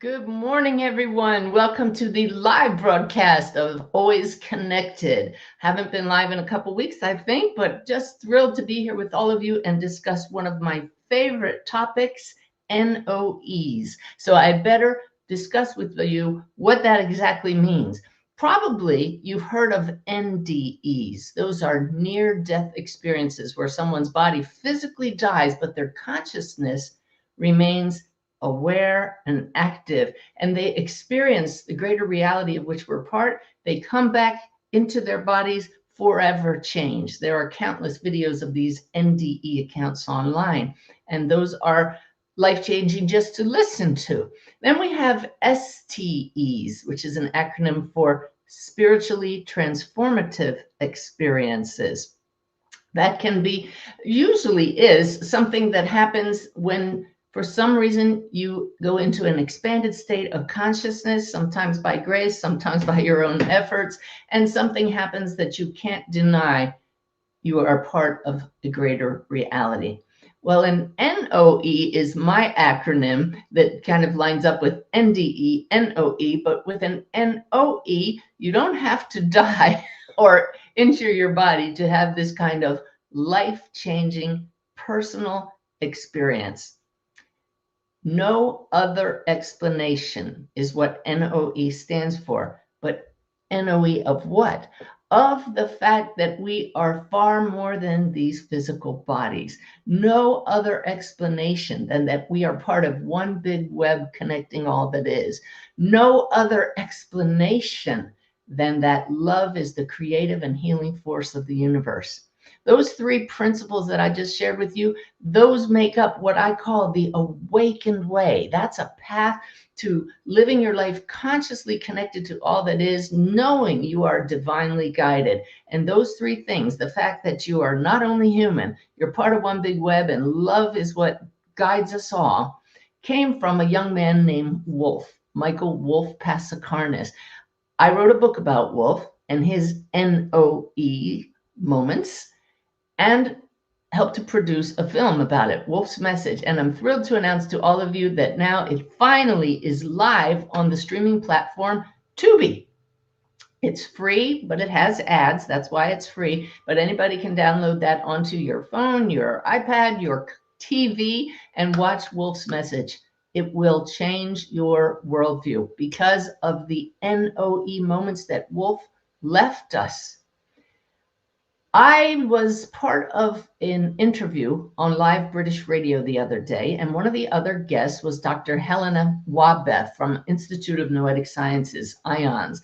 Good morning, everyone. Welcome to the live broadcast of Always Connected. Haven't been live in a couple weeks, I think, but just thrilled to be here with all of you and discuss one of my favorite topics, NOEs. So I better discuss with you what that exactly means. Probably you've heard of NDEs. Those are near-death experiences where someone's body physically dies, but their consciousness remains aware and active, and they experience the greater reality of which we're part. They come back into their bodies forever changed. There are countless videos of these NDE accounts online, and those are life-changing just to listen to. Then we have STEs, which is an acronym for spiritually transformative experiences. That can be, usually is, something that happens when for some reason you go into an expanded state of consciousness, sometimes by grace, sometimes by your own efforts, and something happens that you can't deny. You are part of the greater reality. Well, an NOE is my acronym that kind of lines up with NDE, NOE, but with an NOE, you don't have to die or injure your body to have this kind of life-changing personal experience. No other explanation is what NOE stands for, but NOE of what? Of the fact that we are far more than these physical bodies. No other explanation than that we are part of one big web connecting all that is. No other explanation than that love is the creative and healing force of the universe. Those three principles that I just shared with you, those make up what I call the awakened way. That's a path to living your life consciously connected to all that is, knowing you are divinely guided. And those three things, the fact that you are not only human, you're part of one big web, and love is what guides us all, came from a young man named Wolf, Michael Wolf Passakarnis. I wrote a book about Wolf and his NOE moments, and helped to produce a film about it, Wolf's Message. And I'm thrilled to announce to all of you that now it finally is live on the streaming platform Tubi. It's free, but it has ads. That's why it's free. But anybody can download that onto your phone, your iPad, your TV, and watch Wolf's Message. It will change your worldview because of the NOE moments that Wolf left us. I was part of an interview on live British radio the other day, and one of the other guests was Dr. Helena Wabeth from Institute of Noetic Sciences, IONS.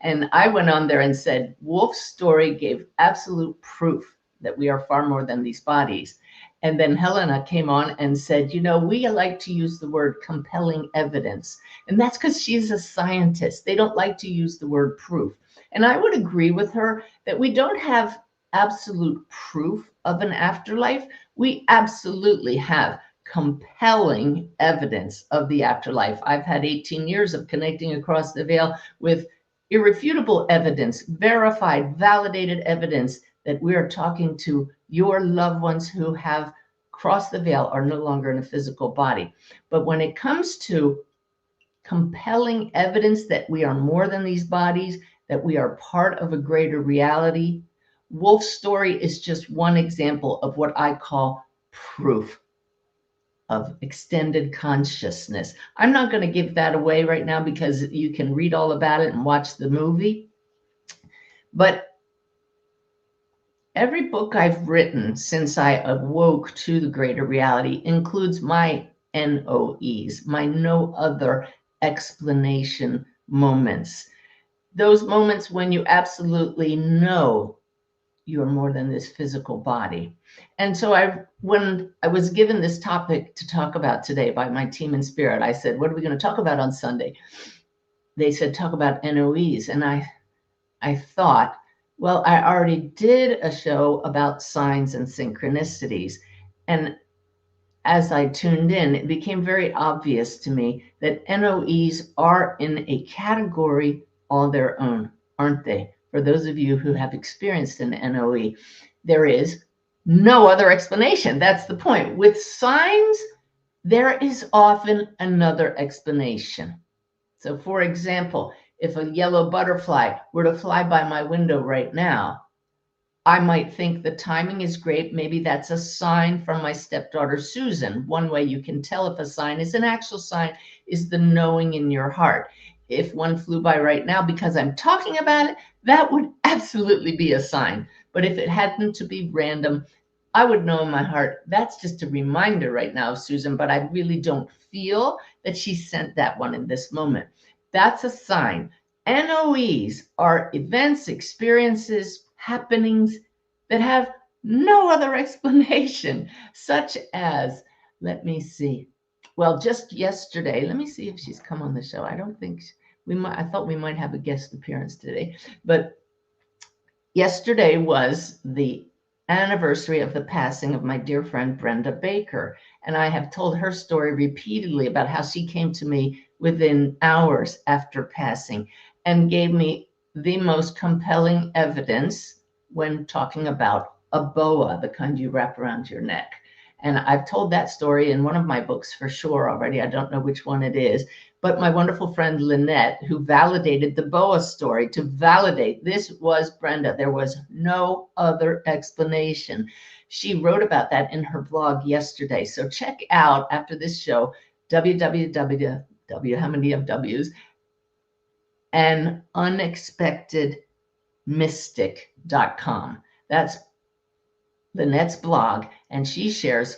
And I went on there and said, Wolf's story gave absolute proof that we are far more than these bodies. And then Helena came on and said, you know, we like to use the word compelling evidence. And that's because she's a scientist. They don't like to use the word proof. And I would agree with her that we don't have absolute proof of an afterlife. We absolutely have compelling evidence of the afterlife. I've had 18 years of connecting across the veil with irrefutable evidence, verified, validated evidence that we are talking to your loved ones who have crossed the veil, are no longer in a physical body. But when it comes to compelling evidence that we are more than these bodies, that we are part of a greater reality, Wolf's story is just one example of what I call proof of extended consciousness. I'm not going to give that away right now because you can read all about it and watch the movie. But every book I've written since I awoke to the greater reality includes my NOEs, my no other explanation moments. Those moments when you absolutely know you are more than this physical body. And so when I was given this topic to talk about today by my team in Spirit, I said, what are we going to talk about on Sunday? They said, talk about NOEs. And I thought, well, I already did a show about signs and synchronicities. And as I tuned in, it became very obvious to me that NOEs are in a category all their own, aren't they? For those of you who have experienced an NOE, there is no other explanation. That's the point. With signs, there is often another explanation. So, for example, if a yellow butterfly were to fly by my window right now, I might think the timing is great. Maybe that's a sign from my stepdaughter, Susan. One way you can tell if a sign is an actual sign is the knowing in your heart. If one flew by right now because I'm talking about it, that would absolutely be a sign. But if it happened to be random, I would know in my heart, that's just a reminder right now, Susan, but I really don't feel that she sent that one in this moment. That's a sign. NOEs are events, experiences, happenings that have no other explanation, such as, let me see. Well, just yesterday, let me see if she's come on the show. I don't think we might, I thought we might have a guest appearance today, but yesterday was the anniversary of the passing of my dear friend Brenda Baker. And I have told her story repeatedly about how she came to me within hours after passing and gave me the most compelling evidence when talking about a boa, the kind you wrap around your neck. And I've told that story in one of my books for sure already. I don't know which one it is, but my wonderful friend Lynette, who validated the boa story to validate this was Brenda. There was no other explanation. She wrote about that in her blog yesterday. So check out after this show, www, how many of W's, an unexpectedmystic.com. That's Lynette's blog, and she shares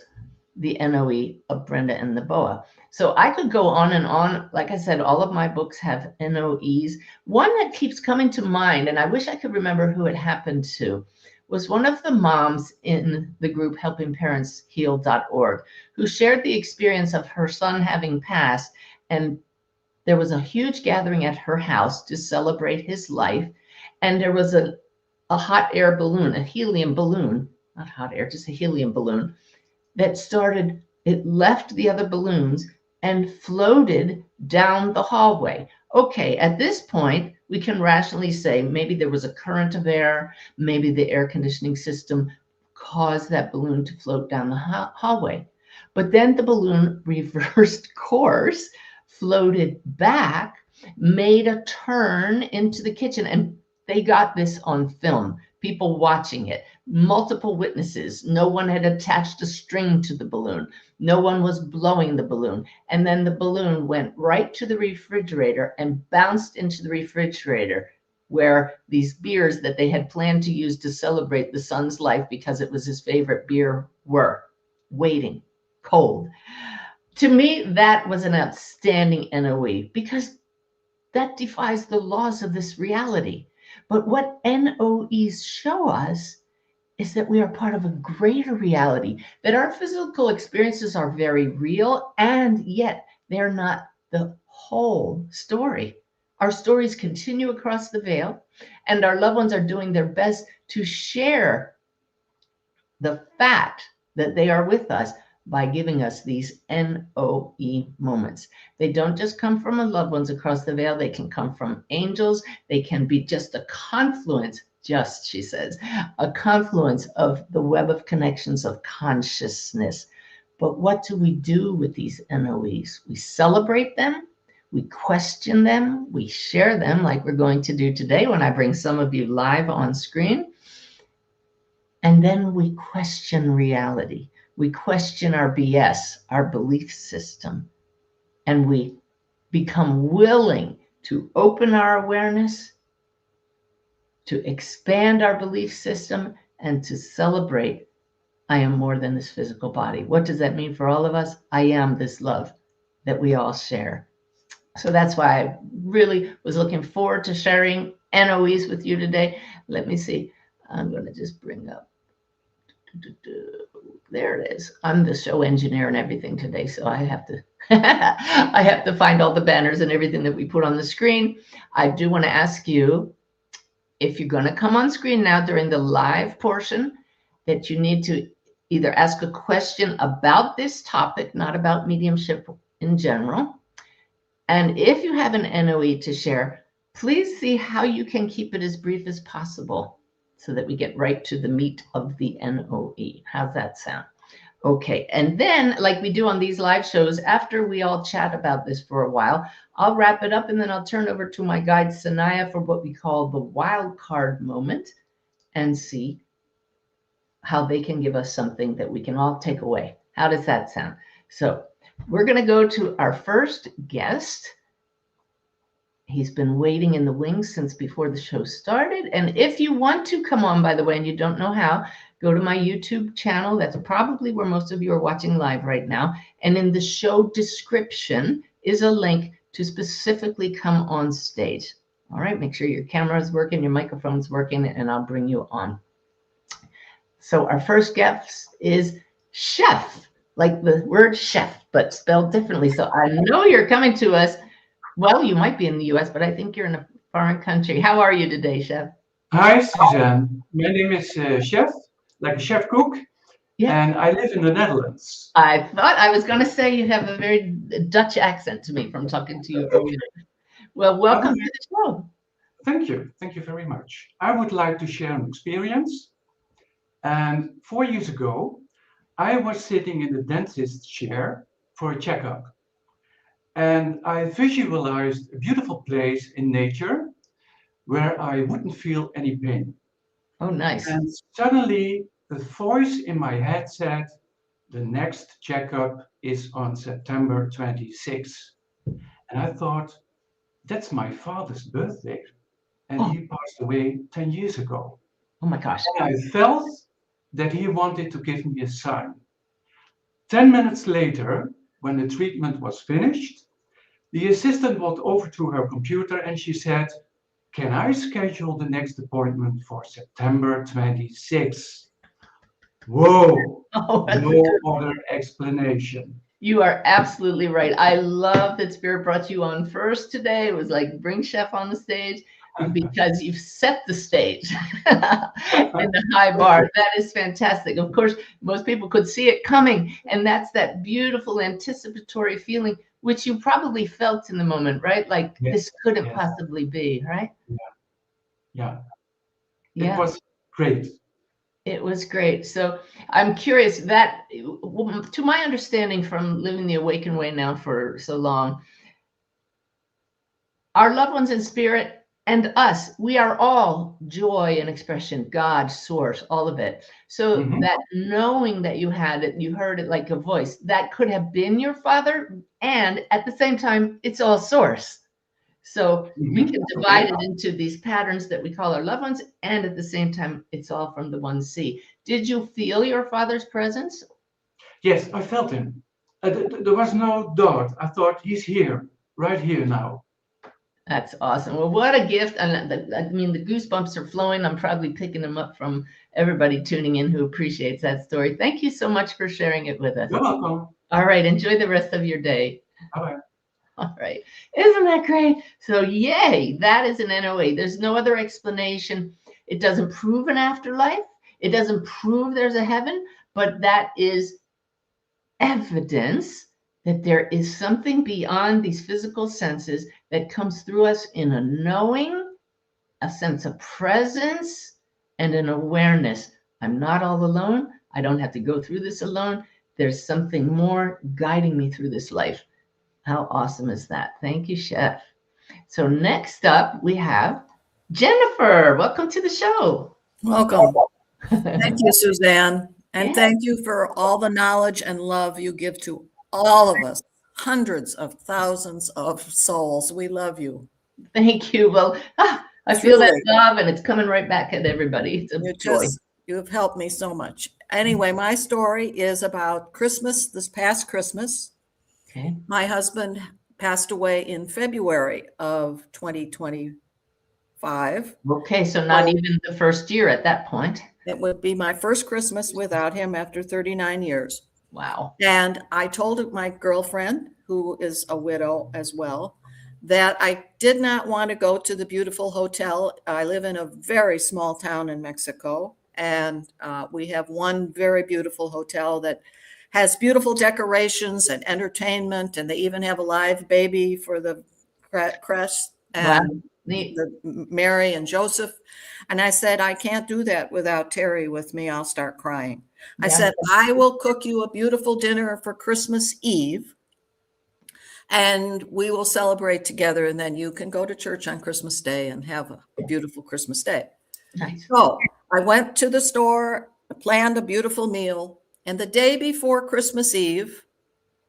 the NOE of Brenda and the Boa. So I could go on and on. Like I said, all of my books have NOEs. One that keeps coming to mind, and I wish I could remember who it happened to, was one of the moms in the group helpingparentsheal.org who shared the experience of her son having passed. And there was a huge gathering at her house to celebrate his life. And there was a hot air balloon, a helium balloon, not hot air, just a helium balloon that started, it left the other balloons and floated down the hallway. Okay, at this point, we can rationally say maybe there was a current of air, maybe the air conditioning system caused that balloon to float down the hallway. But then the balloon reversed course, floated back, made a turn into the kitchen, and they got this on film, people watching it, multiple witnesses. No one had attached a string to the balloon. No one was blowing the balloon. And then the balloon went right to the refrigerator and bounced into the refrigerator where these beers that they had planned to use to celebrate the son's life because it was his favorite beer were waiting cold. To me, that was an outstanding NOE because that defies the laws of this reality. But what NOEs show us is that we are part of a greater reality, that our physical experiences are very real, and yet they're not the whole story. Our stories continue across the veil, and our loved ones are doing their best to share the fact that they are with us by giving us these NOE moments. They don't just come from our loved ones across the veil, they can come from angels, they can be just a confluence, just, she says, a confluence of the web of connections of consciousness. But what do we do with these NOEs? We celebrate them, we question them, we share them like we're going to do today when I bring some of you live on screen. And then we question reality. We question our BS, our belief system, and we become willing to open our awareness, to expand our belief system, and to celebrate, I am more than this physical body. What does that mean for all of us? I am this love that we all share. So that's why I really was looking forward to sharing NOEs with you today. Let me see. I'm going to just bring up. There it is. I'm the show engineer and everything today, so I have to I have to find all the banners and everything that we put on the screen. I do want to ask you, if you're going to come on screen now during the live portion, that you need to either ask a question about this topic, not about mediumship in general. And if you have an NOE to share, please see how you can keep it as brief as possible so that we get right to the meat of the NOE. How's that sound? Okay. And then, like we do on these live shows, after we all chat about this for a while, I'll wrap it up and then I'll turn over to my guide, Sanaya, for what we call the wild card moment and see how they can give us something that we can all take away. How does that sound? So we're going to go to our first guest. He's been waiting in the wings since before the show started. And if you want to come on, by the way, and you don't know how, go to my YouTube channel. That's probably where most of you are watching live right now. And in the show description is a link to specifically come on stage. All right, make sure your camera is working, your microphone's working, and I'll bring you on. So our first guest is Chef, like the word chef, but spelled differently. So I know you're coming to us. Well, you might be in the US, but I think you're in a foreign country. How are you today, Chef? Hi, Suzanne. My name is Chef, like a chef cook, Yeah. and I live in the Netherlands. I thought I was going to say you have a very Dutch accent to me from talking to you earlier. Well, welcome to the show. Thank you. Thank you very much. I would like to share an experience. And 4 years ago, I was sitting in the dentist's chair for a checkup. And I visualized a beautiful place in nature where I wouldn't feel any pain. Oh, nice. And suddenly, the voice in my head said, the next checkup is on September 26th. And I thought, that's my father's birthday. And he passed away 10 years ago. Oh my gosh. And I felt that he wanted to give me a sign. 10 minutes later, when the treatment was finished, the assistant walked over to her computer and she said, can I schedule the next appointment for September 26th? Whoa, no other explanation. You are absolutely right. I love that Spirit brought you on first today. It was like, bring Chef on the stage because you've set the stage in the high bar. That is fantastic. Of course, most people could see it coming. And that's that beautiful anticipatory feeling, which you probably felt in the moment, right? Like this couldn't possibly be, right? Yeah. It was great. It was great. So I'm curious that, to my understanding from living the awakened way now for so long, our loved ones in spirit and us, we are all joy and expression, God, source, all of it. So that knowing that you had it, you heard it like a voice, that could have been your father. And at the same time, it's all source. So we can divide it into these patterns that we call our loved ones, and at the same time, it's all from the one C. Did you feel your father's presence? Yes, I felt him. There was no doubt. I thought he's here, right here now. That's awesome. Well, what a gift. And I mean, the goosebumps are flowing. I'm probably picking them up from everybody tuning in who appreciates that story. Thank you so much for sharing it with us. You're welcome. All right. Enjoy the rest of your day. Bye-bye. All right. Isn't that great? So yay, that is an NOA. There's no other explanation. It doesn't prove an afterlife. It doesn't prove there's a heaven, but that is evidence that there is something beyond these physical senses that comes through us in a knowing, a sense of presence, and an awareness. I'm not all alone. I don't have to go through this alone. There's something more guiding me through this life. How awesome is that? Thank you, Chef. So next up, we have Jennifer. Welcome to the show. Welcome. Thank you, Suzanne. And thank you for all the knowledge and love you give to all of us, hundreds of thousands of souls. We love you. Thank you. Well, I feel that love and it's coming right back at everybody. It's a joy. You have helped me so much. Anyway, my story is about Christmas, this past Christmas. Okay. My husband passed away in February of 2025. Okay, so not even the first year at that point. It would be my first Christmas without him after 39 years. Wow. And I told my girlfriend, who is a widow as well, that I did not want to go to the beautiful hotel. I live in a very small town in Mexico, and we have one very beautiful hotel that has beautiful decorations and entertainment, and they even have a live baby for the creche and Mary and Joseph. And I said, I can't do that without Terry with me. I'll start crying. I said, I will cook you a beautiful dinner for Christmas Eve, and we will celebrate together, and then you can go to church on Christmas Day and have a beautiful Christmas Day. Nice. So I went to the store, planned a beautiful meal, and the day before Christmas Eve,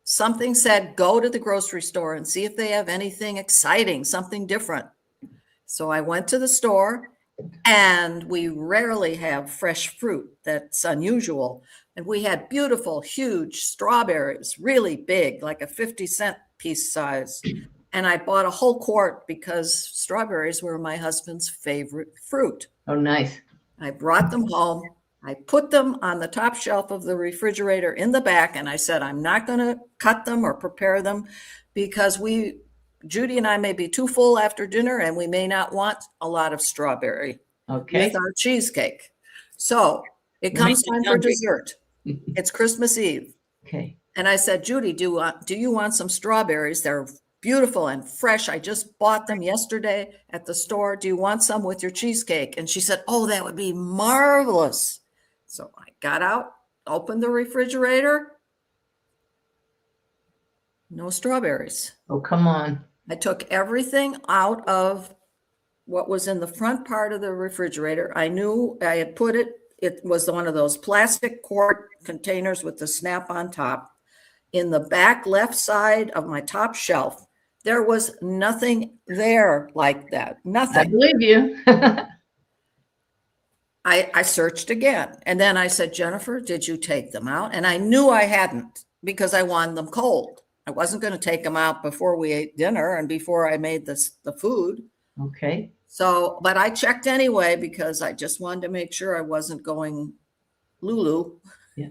something said, go to the grocery store and see if they have anything exciting, something different. So I went to the store, and we rarely have fresh fruit. That's unusual. And we had beautiful, huge strawberries, really big, like a 50-cent piece size. And I bought a whole quart because strawberries were my husband's favorite fruit. Oh, nice. I brought them home. I put them on the top shelf of the refrigerator in the back, and I said, I'm not going to cut them or prepare them because Judy and I may be too full after dinner, and we may not want a lot of strawberry with our cheesecake. So it comes time for dessert. It's Christmas Eve. Okay. And I said, Judy, do you want some strawberries? They're beautiful and fresh. I just bought them yesterday at the store. Do you want some with your cheesecake? And she said, oh, that would be marvelous. So I got out, opened the refrigerator. No strawberries. Oh, come on. I took everything out of what was in the front part of the refrigerator. I knew I had put it was one of those plastic quart containers with the snap on top. In the back left side of my top shelf, there was nothing there like that. Nothing. I believe you. I searched again. And then I said, Jennifer, did you take them out? And I knew I hadn't because I wanted them cold. I wasn't going to take them out before we ate dinner and before I made the food. Okay. So, but I checked anyway because I just wanted to make sure I wasn't going Lulu. Yeah.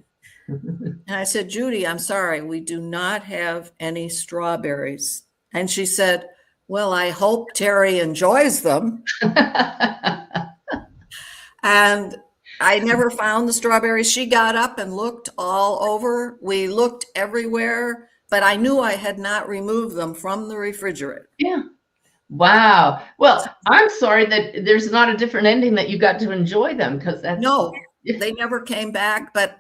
And I said, Judy, I'm sorry, we do not have any strawberries. And she said, well, I hope Terry enjoys them. And I never found the strawberries. She got up and looked all over. We looked everywhere, but I knew I had not removed them from the refrigerator. Yeah. Wow. Well, I'm sorry that there's not a different ending that you got to enjoy them because that's. No, they never came back, but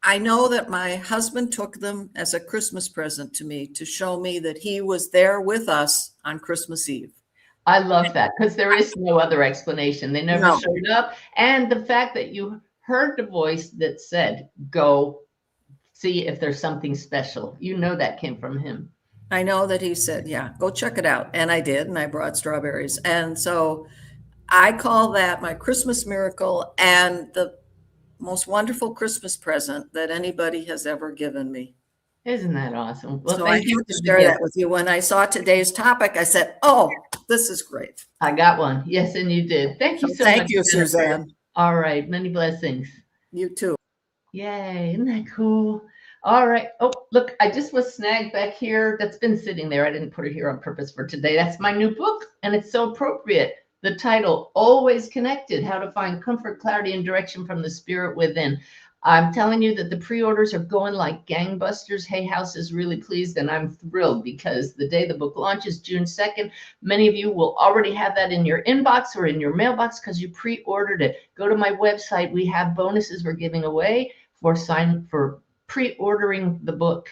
I know that my husband took them as a Christmas present to me to show me that he was there with us on Christmas Eve. I love that because there is no other explanation. They never showed up. And the fact that you heard the voice that said, go see if there's something special. You know that came from him. I know that he said, yeah, go check it out. And I did. And I brought strawberries. And so I call that my Christmas miracle and the most wonderful Christmas present that anybody has ever given me. Isn't that awesome? Well, so I have to share that with you. When I saw today's topic, I said, oh, this is great. I got one. Yes, and you did. Thank you so much. Thank you, Suzanne. All right. Many blessings. You too. Yay. Isn't that cool? All right. Oh, look, I just was snagged back here. That's been sitting there. I didn't put it here on purpose for today. That's my new book, and it's so appropriate. The title, Always Connected, How to Find Comfort, Clarity, and Direction from the Spirit Within. I'm telling you that the pre-orders are going like gangbusters. Hay House is really pleased, and I'm thrilled because the day the book launches, June 2nd, many of you will already have that in your inbox or in your mailbox because you pre-ordered it. Go to my website. We have bonuses we're giving away for pre-ordering the book.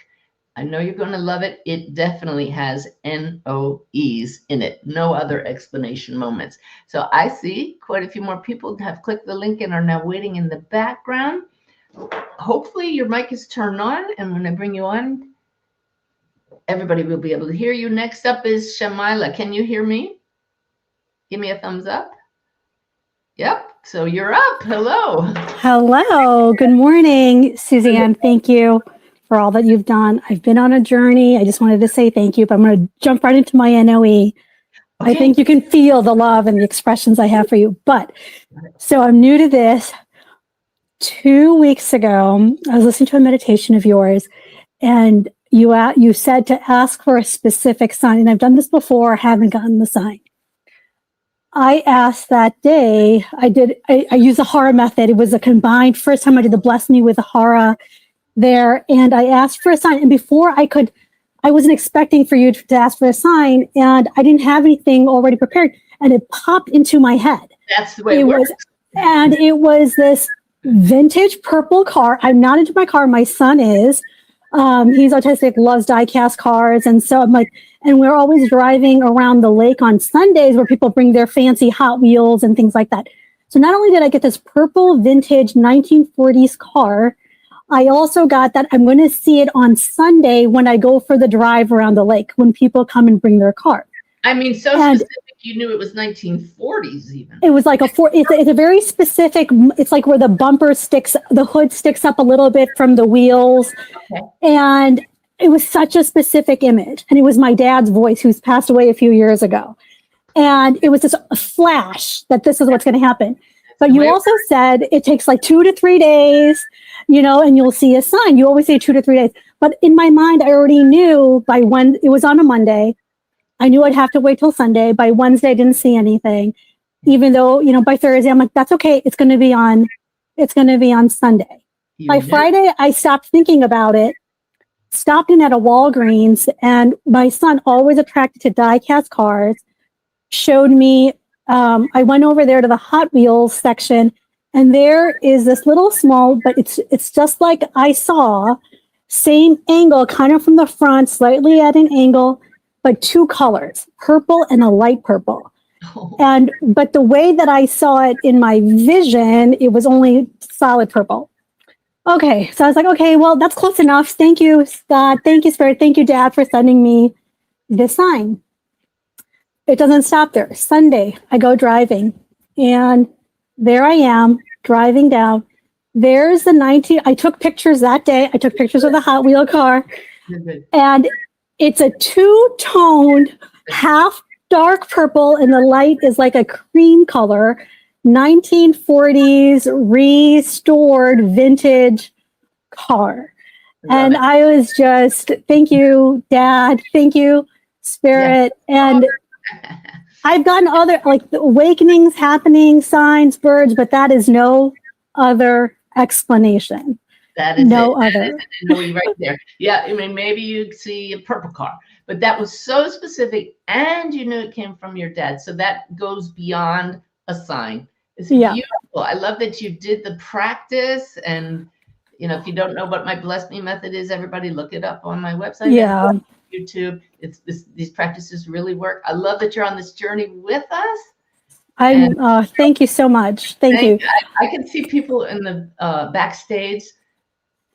I know you're going to love it. It definitely has NOEs in it. No other explanation moments. So I see quite a few more people have clicked the link and are now waiting in the background. Hopefully your mic is turned on, and when I bring you on, everybody will be able to hear you. Next up is Shamila. Can you hear me? Give me a thumbs up. Yep. So you're up. Hello. Hello. Good morning, Suzanne. Thank you for all that you've done. I've been on a journey. I just wanted to say thank you, but I'm going to jump right into my NOE. Okay. I think you can feel the love and the expressions I have for you. But so I'm new to this. 2 weeks ago, I was listening to a meditation of yours, and you said to ask for a specific sign. And I've done this before, haven't gotten the sign. I asked that day, I used the Hara method. It was a combined, first time I did the bless me with the Hara there. And I asked for a sign. And before I wasn't expecting for you to ask for a sign, and I didn't have anything already prepared. And it popped into my head. That's the way it works. And it was this vintage purple car. I'm not into my car. My son is. He's autistic, loves die-cast cars. And so I'm like, and we're always driving around the lake on Sundays where people bring their fancy Hot Wheels and things like that. So not only did I get this purple vintage 1940s car, I also got that I'm going to see it on Sunday when I go for the drive around the lake, when people come and bring their car. I mean, so specific, you knew it was 1940s even. It was like it's a very specific, it's like where the bumper sticks, the hood sticks up a little bit from the wheels. Okay. And it was such a specific image. And it was my dad's voice, who's passed away a few years ago. And it was just a flash that this is what's going to happen. But you also said it takes like 2 to 3 days, and you'll see a sign. You always say 2 to 3 days. But in my mind, I already knew by when it was on a Monday. I knew I'd have to wait till Sunday. By Wednesday, I didn't see anything. Even though, by Thursday, I'm like, that's okay. It's going to be on Sunday. By Friday, I stopped thinking about it, stopped in at a Walgreens, and my son, always attracted to die-cast cars, showed me, I went over there to the Hot Wheels section, and there is this little small, but it's just like I saw, same angle, kind of from the front, slightly at an angle, but 2 colors, purple and a light purple. Oh. But the way that I saw it in my vision, it was only solid purple. Okay, so I was like, okay, well, that's close enough. Thank you, Scott. Thank you, Spirit. Thank you, Dad, for sending me this sign. It doesn't stop there. Sunday, I go driving, and there I am driving down. There's I took pictures that day. I took pictures of the Hot Wheel car, and it's a 2-toned, half dark purple, and the light is like a cream color, 1940s restored vintage car. And I was just, thank you, Dad. Thank you, Spirit. Yeah. And I've gotten other, like, awakenings happening, signs, birds, but that is no other explanation. That is no other. That is right there. Yeah, I mean, maybe you'd see a purple car, but that was so specific, and you knew it came from your dad. So that goes beyond a sign. It's beautiful. I love that you did the practice, and if you don't know what my Bless Me method is, everybody look it up on my website. Yeah. YouTube. These practices really work. I love that you're on this journey with us. Thank you so much. Thank you. I can see people in the backstage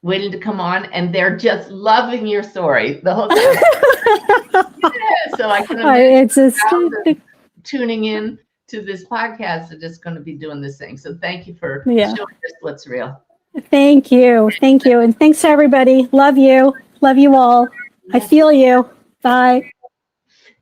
waiting to come on, and they're just loving your story the whole time. Yeah, so I can imagine it's just tuning in to this podcast. They're just going to be doing this thing. So thank you for showing us what's real. Thank you. And thanks to everybody. Love you all. I feel you. Bye.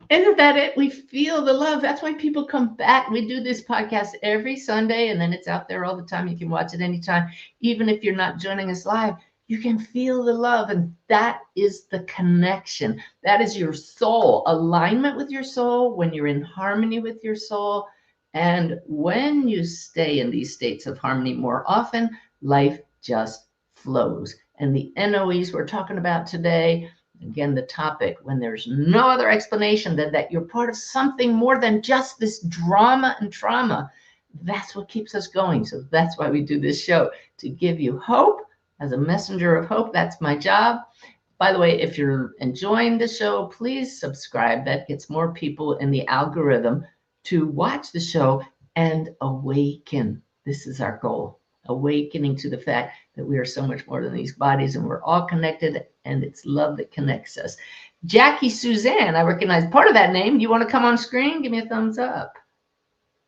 Isn't that it? We feel the love. That's why people come back. We do this podcast every Sunday, and then it's out there all the time. You can watch it anytime. Even if you're not joining us live, you can feel the love. And that is the connection. That is your soul, alignment with your soul, when you're in harmony with your soul. And when you stay in these states of harmony more often, life just flows. And the NOEs we're talking about today, again, the topic, when there's no other explanation than that you're part of something more than just this drama and trauma, that's what keeps us going. So that's why we do this show, to give you hope. As a messenger of hope, that's my job. By the way, if you're enjoying the show, please subscribe. That gets more people in the algorithm to watch the show and awaken. This is our goal. Awakening to the fact that we are so much more than these bodies, and we're all connected, and it's love that connects us. Jackie Suzanne, I recognize part of that name. You want to come on screen? Give me a thumbs up.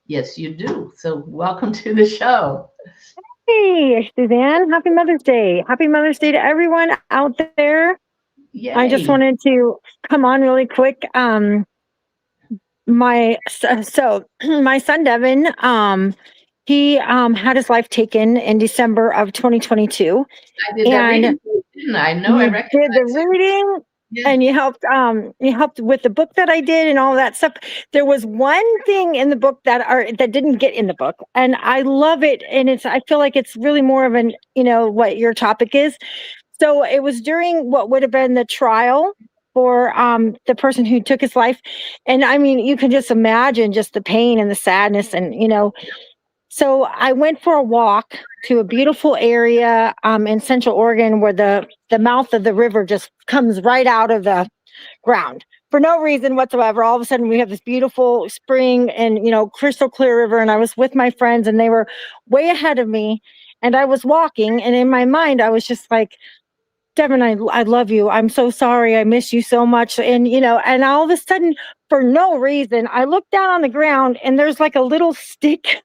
Yes, you do. So welcome to the show. Hey, Suzanne. Happy Mother's Day. Happy Mother's Day to everyone out there. Yay. I just wanted to come on really quick. My son Devin, he had his life taken in December of 2022. I did that reading, didn't I? No, I recognized did the reading, and you helped with the book that I did and all that stuff. There was one thing in the book that didn't get in the book, and I love it. And I feel like it's really more of an, what your topic is. So it was during what would have been the trial for the person who took his life. And I mean, you can just imagine just the pain and the sadness, and So I went for a walk to a beautiful area in Central Oregon where the mouth of the river just comes right out of the ground for no reason whatsoever. All of a sudden we have this beautiful spring and, crystal clear river. And I was with my friends and they were way ahead of me. And I was walking, and in my mind, I was just like, Devin, I love you. I'm so sorry. I miss you so much. And, and all of a sudden, for no reason, I looked down on the ground and there's like a little stick.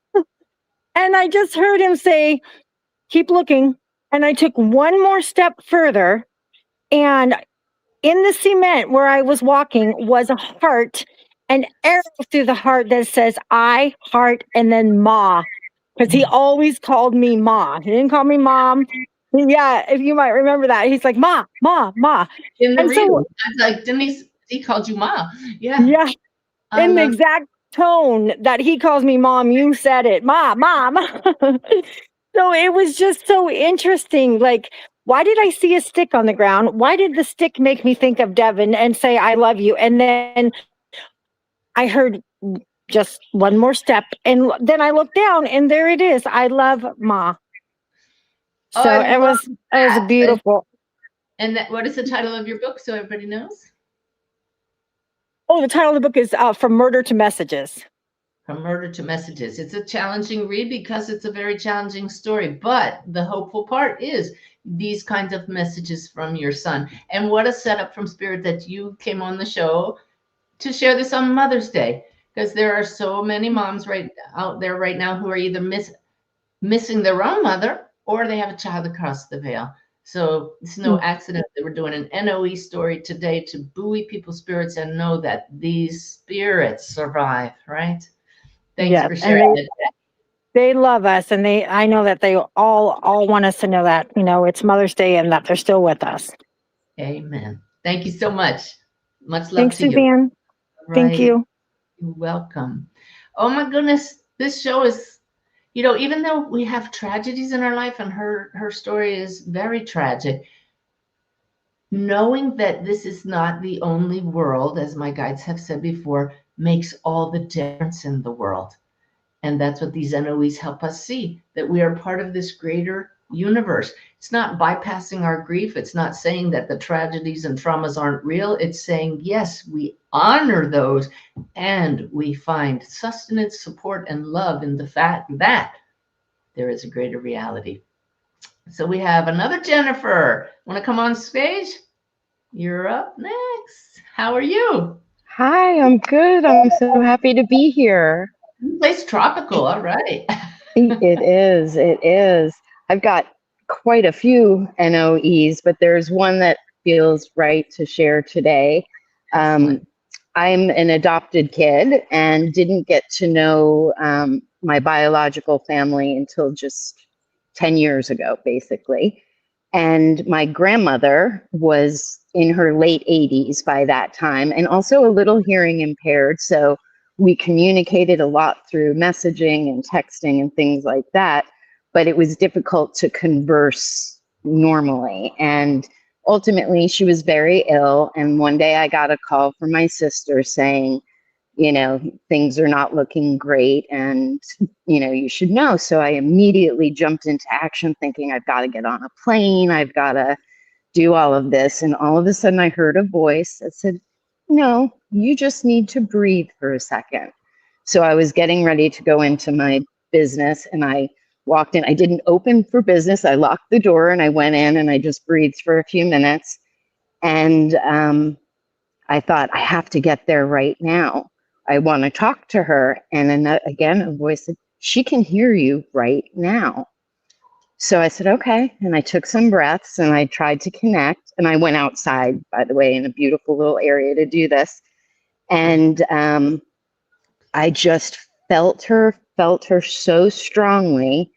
And I just heard him say, keep looking. And I took one more step further, and in the cement where I was walking was a heart, an arrow through the heart that says I, heart, and then Ma. Because he always called me Ma. He didn't call me Mom. Yeah, if you might remember that. He's like, Ma, Ma, Ma. In the And reading, so, I was like, Denise, he called you Ma. Yeah. yeah, I in the love exact tone that he calls me Mom, you said it. Ma, Mom. So it was just so interesting. Like, why did I see a stick on the ground? Why did the stick make me think of Devin and say, I love you? And then I heard just one more step. And then I looked down and there it is. I love Ma. Oh, So I it was that. beautiful. And what is the title of your book so everybody knows? Oh, the title of the book is From Murder to Messages. From Murder to Messages. It's a challenging read because it's a very challenging story, but the hopeful part is these kinds of messages from your son. And what a setup from Spirit that you came on the show to share this on Mother's Day, because there are so many moms right out there right now who are either missing their own mother or they have a child across the veil. So it's no accident that we're doing an NOE story today to buoy people's spirits and know that these spirits survive, right? Thanks for sharing it. They love us, and I know that they all want us to know that, it's Mother's Day and that they're still with us. Amen. Thank you so much. Much love Thanks, to you. Suzanne. Thank you. You're welcome. Oh my goodness, this show is, even though we have tragedies in our life, and her story is very tragic, knowing that this is not the only world, as my guides have said before, makes all the difference in the world. And that's what these NOEs help us see, that we are part of this greater universe. It's not bypassing our grief. It's not saying that the tragedies and traumas aren't real. It's saying, yes, we honor those and we find sustenance, support, and love in the fact that there is a greater reality. So we have another Jennifer. Want to come on stage? You're up next. How are you? Hi, I'm good. I'm so happy to be here. Place tropical. All right. It is. It is. I've got quite a few NOEs, but there's one that feels right to share today. I'm an adopted kid and didn't get to know my biological family until just 10 years ago, basically. And my grandmother was in her late 80s by that time, and also a little hearing impaired. So we communicated a lot through messaging and texting and things like that, but it was difficult to converse normally. And ultimately, she was very ill. And one day I got a call from my sister saying, things are not looking great and, you should know. So I immediately jumped into action thinking I've got to get on a plane. I've got to do all of this. And all of a sudden I heard a voice that said, no, you just need to breathe for a second. So I was getting ready to go into my business and I walked in. I didn't open for business. I locked the door and I went in and I just breathed for a few minutes. And I thought, I have to get there right now. I want to talk to her. And then again, a voice said, she can hear you right now. So I said, okay. And I took some breaths and I tried to connect. And I went outside, by the way, in a beautiful little area to do this. And I just felt her so strongly.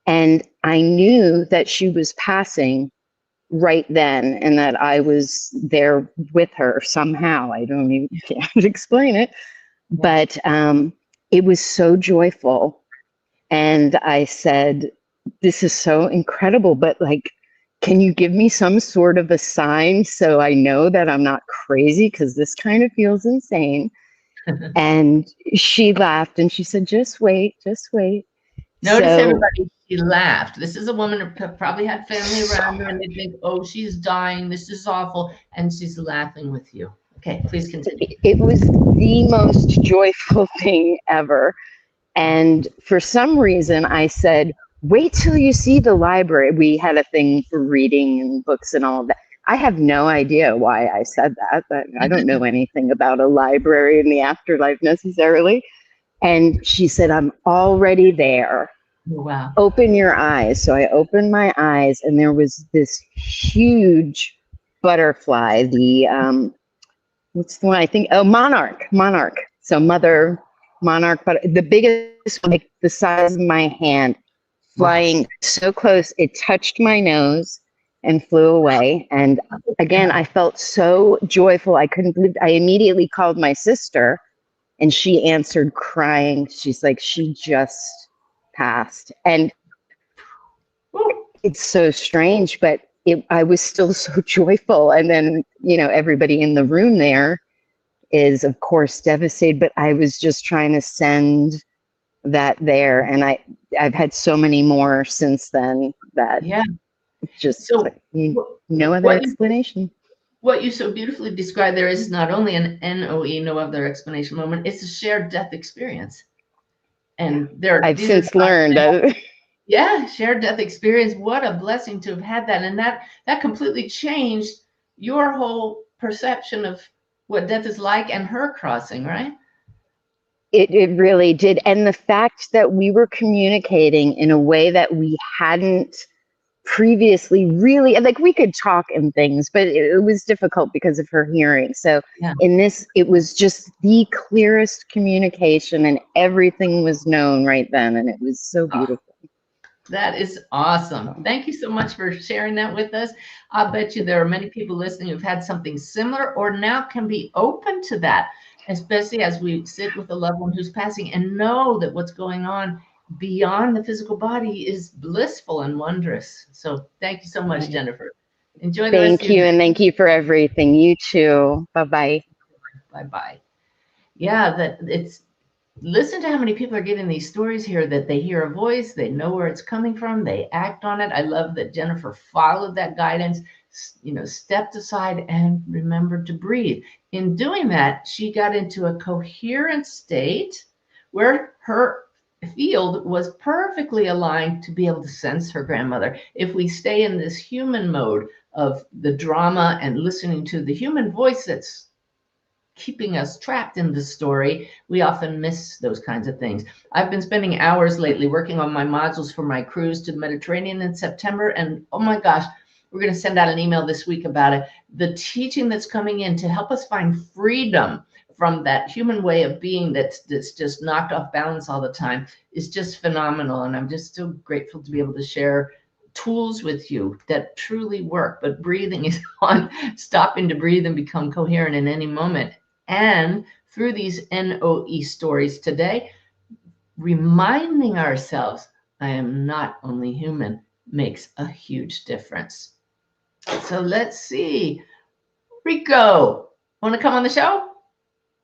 And I knew that she was passing right then and that I was there with her somehow. I don't even can't explain it, but it was so joyful. And I said, this is so incredible, but can you give me some sort of a sign so I know that I'm not crazy? Because this kind of feels insane. And she laughed and she said, just wait, just wait. Notice So everybody, she laughed. This is a woman who probably had family around her and they think, oh, she's dying. This is awful. And she's laughing with you. Okay, please continue. it was the most joyful thing ever. And for some reason, I said, wait till you see the library. We had a thing for reading and books and all of that. I have no idea why I said that. But I don't know anything about a library in the afterlife necessarily. And she said, I'm already there. Wow. Open your eyes. So I opened my eyes, and there was this huge butterfly, what's the one I think? Oh, monarch. So mother monarch, but the biggest one, like the size of my hand, flying so close, it touched my nose and flew away. And again, I felt so joyful. I couldn't believe it. I immediately called my sister, and she answered crying. She's like, she just passed. And it's so strange, but I was still so joyful. And then, everybody in the room there is, of course, devastated, but I was just trying to send that there. And I've had so many more since then that just so no other explanation. What you so beautifully described there is not only an NOE, no other explanation moment, it's a shared death experience. And I've since learned. Yeah, shared death experience. What a blessing to have had that. And that completely changed your whole perception of what death is like and her crossing, right? It really did. And the fact that we were communicating in a way that we hadn't previously really, like, we could talk and things, but it was difficult because of her hearing. So in this, it was just the clearest communication, and everything was known right then. And it was so beautiful. That is awesome. Thank you so much for sharing that with us. I'll bet you there are many people listening who've had something similar or now can be open to that, especially as we sit with a loved one who's passing and know that what's going on beyond the physical body is blissful and wondrous. So thank you so much, Jennifer. Enjoy the rest of your day. And thank you for everything. You too. Bye-bye. Bye-bye. Yeah, listen to how many people are giving these stories here, that they hear a voice, they know where it's coming from, they act on it. I love that Jennifer followed that guidance, stepped aside and remembered to breathe. In doing that, she got into a coherent state where her field was perfectly aligned to be able to sense her grandmother. If we stay in this human mode of the drama and listening to the human voice that's keeping us trapped in the story, we often miss those kinds of things. I've been spending hours lately working on my modules for my cruise to the Mediterranean in September. And oh my gosh, we're going to send out an email this week about it. The teaching that's coming in to help us find freedom from that human way of being that's just knocked off balance all the time is just phenomenal. And I'm just so grateful to be able to share tools with you that truly work. But breathing is on, stopping to breathe and become coherent in any moment. And through these NOE stories today, reminding ourselves, I am not only human, makes a huge difference. So let's see. Rico, want to come on the show?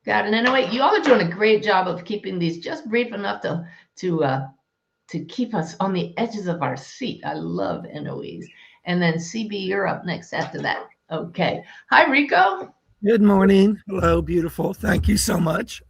Got an NOE. You all are doing a great job of keeping these just brief enough to keep us on the edges of our seat. I love NOEs. And then CB, you're up next after that. Okay. Hi, Rico. Good morning. Hello, beautiful. Thank you so much.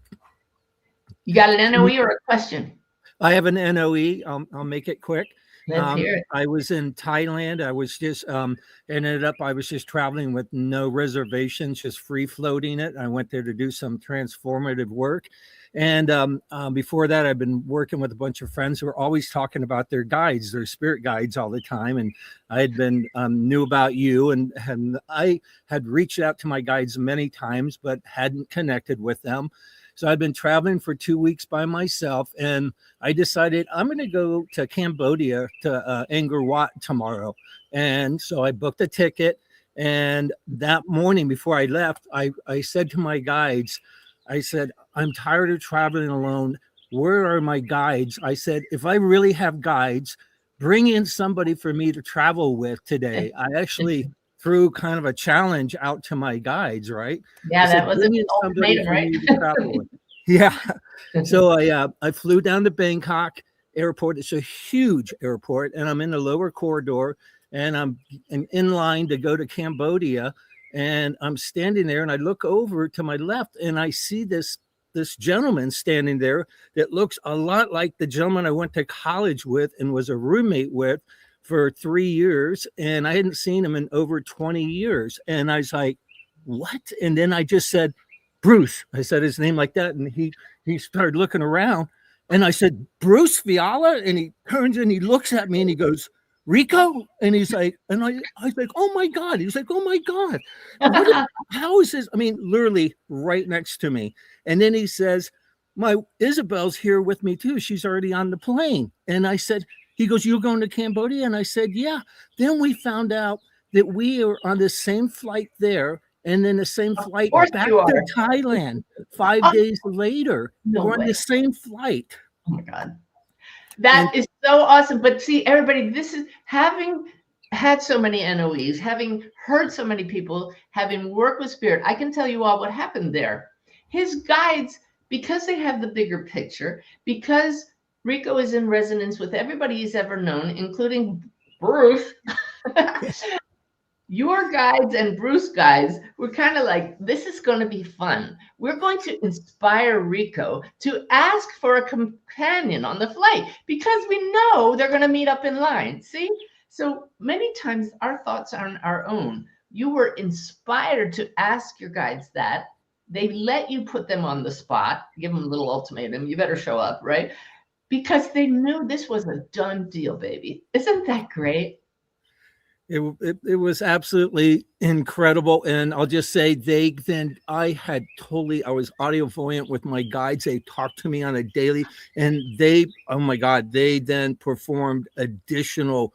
You got an NOE or a question? I have an NOE. I'll make it quick. Let's hear it. I was in Thailand. I was just I was just traveling with no reservations, just free floating it. I went there to do some transformative work. And before that, I've been working with a bunch of friends who are always talking about their guides, their spirit guides all the time. And I had been knew about you, and I had reached out to my guides many times, but hadn't connected with them. So I've been traveling for 2 weeks by myself, and I decided I'm going to go to Cambodia to Angkor Wat tomorrow. And so I booked a ticket. And that morning before I left, I said to my guides, I said, I'm tired of traveling alone. Where are my guides? I said, if I really have guides, bring in somebody for me to travel with today. I actually threw kind of a challenge out to my guides, right? Yeah, that was an ultimatum, right? Yeah. So I flew down to Bangkok, airport. It's a huge airport, and I'm in the lower corridor, and I'm in line to go to Cambodia, and I'm standing there, and I look over to my left, and I see this gentleman standing there that looks a lot like the gentleman I went to college with and was a roommate with for 3 years, and I hadn't seen him in over 20 years. And I was like, what? And then I just said, Bruce. I said his name like that, and he started looking around, and I said, Bruce Fiala? And he turns and he looks at me and he goes, Rico? And he's like, and I was like, oh my God. He was like, oh my God. How is this? I mean, literally right next to me. And then he says, my Isabel's here with me too. She's already on the plane. And I said, he goes, you're going to Cambodia? And I said, yeah. Then we found out that we are on the same flight there, and then the same flight back to Thailand 5 days later. We're on the same flight. Oh my God. That is so awesome. But see, everybody, this is having had so many NOEs, having heard so many people, having worked with spirit, I can tell you all what happened there. His guides, because they have the bigger picture, because Rico is in resonance with everybody he's ever known, including Bruce, your guides and Bruce guides were kind of like, this is going to be fun. We're going to inspire Rico to ask for a companion on the flight because we know they're going to meet up in line. See? So many times our thoughts aren't our own. You were inspired to ask your guides that. They let you put them on the spot, give them a little ultimatum. You better show up, right? Because they knew this was a done deal, baby. Isn't that great? It was absolutely incredible. And I'll just say I was audiovoyant with my guides. They talked to me on a daily, and oh my God, they then performed additional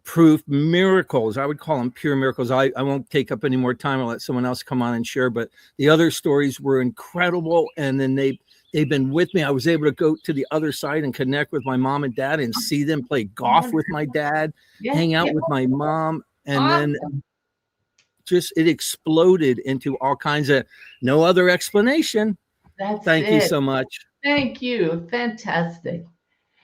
proof miracles. I would call them pure miracles. I won't take up any more time. I'll let someone else come on and share, but the other stories were incredible. And then they've been with me. I was able to go to the other side and connect with my mom and dad and see them play golf with my dad, hang out with my mom. And then just, it exploded into all kinds of no other explanation. Thank you so much. Thank you. Fantastic.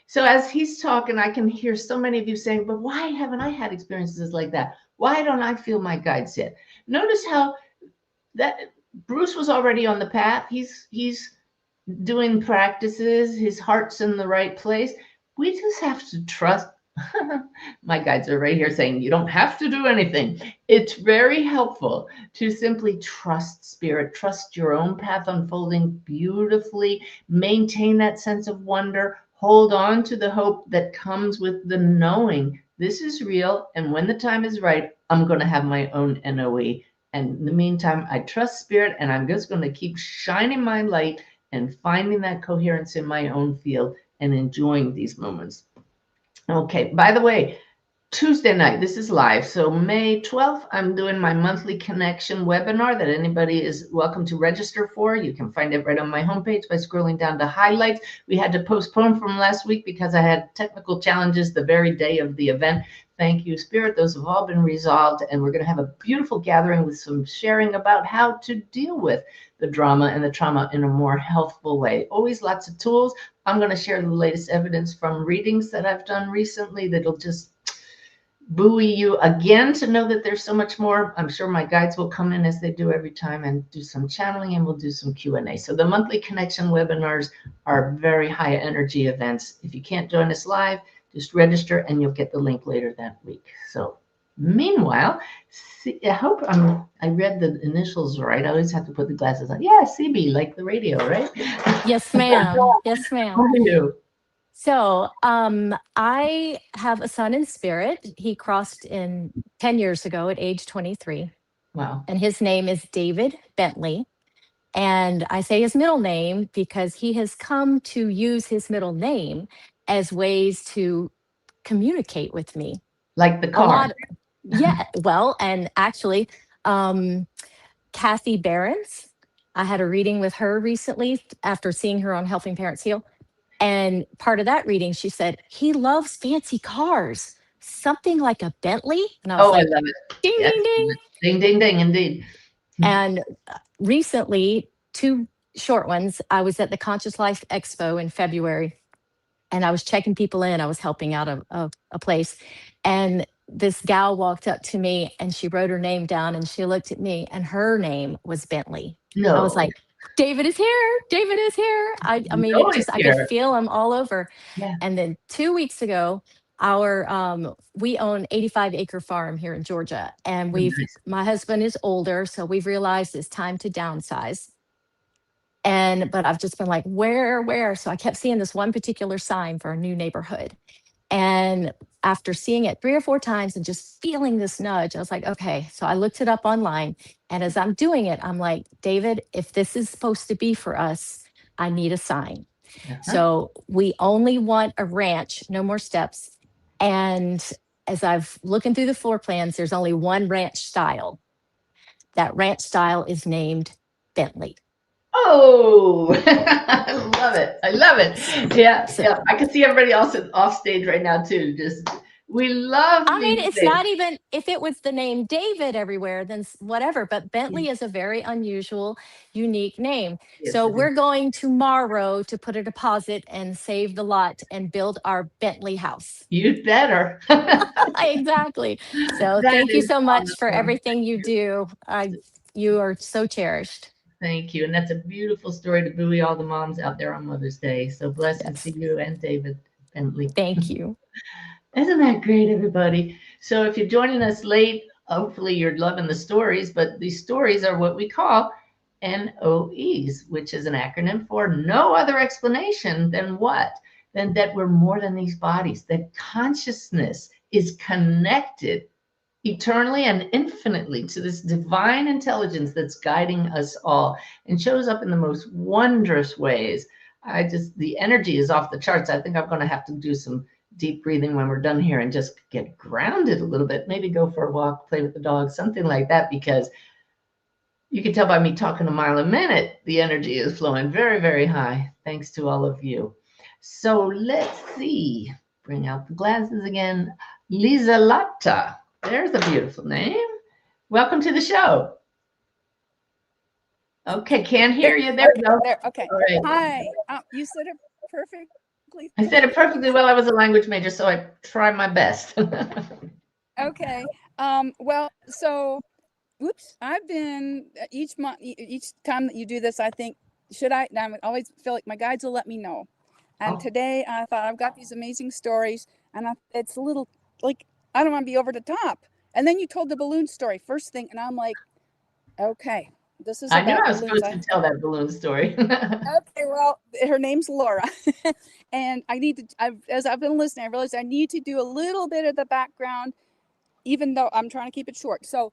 So as he's talking, I can hear so many of you saying, but why haven't I had experiences like that? Why don't I feel my guides yet? Notice how that Bruce was already on the path. He's doing practices. His heart's in the right place. We just have to trust. My guides are right here saying, you don't have to do anything. It's very helpful to simply trust spirit, trust your own path unfolding beautifully, maintain that sense of wonder, hold on to the hope that comes with the knowing this is real. And when the time is right, I'm going to have my own NOE. And in the meantime, I trust spirit, and I'm just going to keep shining my light and finding that coherence in my own field and enjoying these moments. Okay, by the way, Tuesday night, this is live. So May 12th, I'm doing my monthly connection webinar that anybody is welcome to register for. You can find it right on my homepage by scrolling down to highlights. We had to postpone from last week because I had technical challenges the very day of the event. Thank you, Spirit. Those have all been resolved, and we're going to have a beautiful gathering with some sharing about how to deal with the drama and the trauma in a more healthful way. Always lots of tools. I'm going to share the latest evidence from readings that I've done recently that'll just buoy you again to know that there's so much more. I'm sure my guides will come in as they do every time and do some channeling, and we'll do some Q&A. So the monthly connection webinars are very high energy events. If you can't join us live, just register and you'll get the link later that week. So meanwhile, I hope I read the initials right. I always have to put the glasses on. Yeah, CB, like the radio, right? Yes, ma'am. Yes, ma'am. How are you? So I have a son in spirit. He crossed in 10 years ago at age 23. Wow. And his name is David Bentley. And I say his middle name because he has come to use his middle name as ways to communicate with me. Like the car. Yeah, well, and actually, Kathy Behrens, I had a reading with her recently after seeing her on Helping Parents Heal. And part of that reading, she said, he loves fancy cars, something like a Bentley. And I was like, I love it. Ding, Yes. ding, ding. Ding, ding, ding, indeed. And recently, 2 short ones, I was at the Conscious Life Expo in February. and I was checking people in. I was helping out a place. And this gal walked up to me and she wrote her name down and she looked at me and her name was Bentley. No. I was like, David is here. David is here. I mean, No, it just, it's I could here. feel him all over. Yeah. And then 2 weeks ago, we own 85-acre farm here in Georgia. And Nice. my husband is older, so we've realized it's time to downsize. But I've just been like, where? So I kept seeing this one particular sign for a new neighborhood. And after seeing it 3 or 4 times and just feeling this nudge, I was like, okay. So I looked it up online. And as I'm doing it, I'm like, David, if this is supposed to be for us, I need a sign. So we only want a ranch, no more steps. And as I've looking through the floor plans, there's only one ranch style. That ranch style is named Bentley. Oh, I love it. I love it. Yeah. I can see everybody else off stage right now too. Just, we love. I mean, it's not even, if it was the name David everywhere, then whatever, but Bentley is a very unusual, unique name. Yes, so we're going tomorrow to put a deposit and save the lot and build our Bentley house. You better. Exactly. So thank you so much for everything you do. You are so cherished. Thank you. And that's a beautiful story to buoy all the moms out there on Mother's Day. So blessings to you and David Bentley. Thank you. Isn't that great, everybody? So if you're joining us late, hopefully you're loving the stories, but these stories are what we call NOEs, which is an acronym for no other explanation than what? Than that we're more than these bodies, that consciousness is connected eternally and infinitely to this divine intelligence that's guiding us all and shows up in the most wondrous ways. The energy is off the charts. I think I'm going to have to do some deep breathing when we're done here and just get grounded a little bit, maybe go for a walk, play with the dog, something like that, because you can tell by me talking a mile a minute, the energy is flowing very, very high. Thanks to all of you. So let's see, bring out the glasses again. Lisa Latta. There's a beautiful name. Welcome to the show. Okay, can't hear you. There we go. Okay. Right. Hi. You said it perfectly. I said it perfectly well. I was a language major, so I try my best. Okay. Well, so, oops. I've been each month, each time that you do this, I think, should I? I always feel like my guides will let me know. And today I thought I've got these amazing stories, and it's a little like, I don't want to be over the top. And then you told the balloon story first thing, and I'm like, okay, this is. I knew I was supposed to tell that balloon story. Okay, well, her name's Laura, and as I've been listening, I realized I need to do a little bit of the background, even though I'm trying to keep it short. So,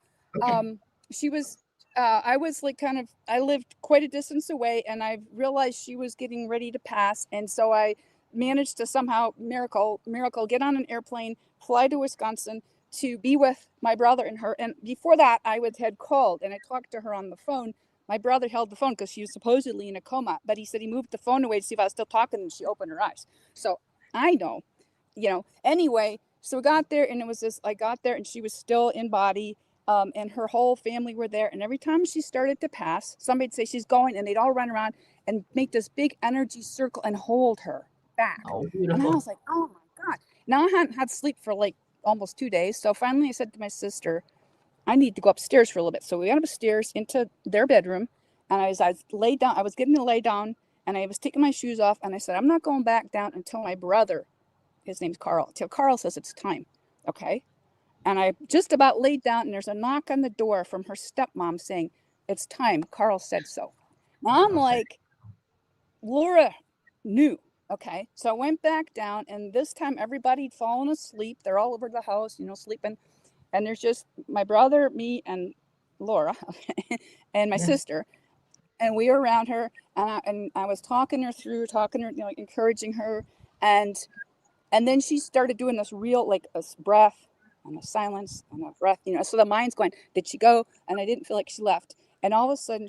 she was. I was like I lived quite a distance away, and I realized she was getting ready to pass, and so I managed to somehow miracle get on an airplane, fly to Wisconsin to be with my brother and her. And before that, I had called and I talked to her on the phone. My brother held the phone because she was supposedly in a coma, but he said he moved the phone away to see if I was still talking, and she opened her eyes. So I know, anyway, so we got there, and I got there and she was still in body, and her whole family were there. And every time she started to pass, somebody'd say she's going, and they'd all run around and make this big energy circle and hold her back. Oh, beautiful. And I was like, oh my God. Now I hadn't had sleep for like almost 2 days. So finally I said to my sister, I need to go upstairs for a little bit. So we went upstairs into their bedroom, and I laid down. I was getting to lay down, and I was taking my shoes off, and I said, I'm not going back down until my brother, his name's Carl, until Carl says it's time. Okay. And I just about laid down, and there's a knock on the door from her stepmom saying, it's time. Carl said so. Now I'm like, Laura knew. Okay. So I went back down, and this time everybody'd fallen asleep. They're all over the house, sleeping. And there's just my brother, me, and Laura, and my sister. And we were around her, and I was talking her, encouraging her. And then she started doing this real, like a breath and a silence and a breath, so the mind's going, did she go? And I didn't feel like she left. And all of a sudden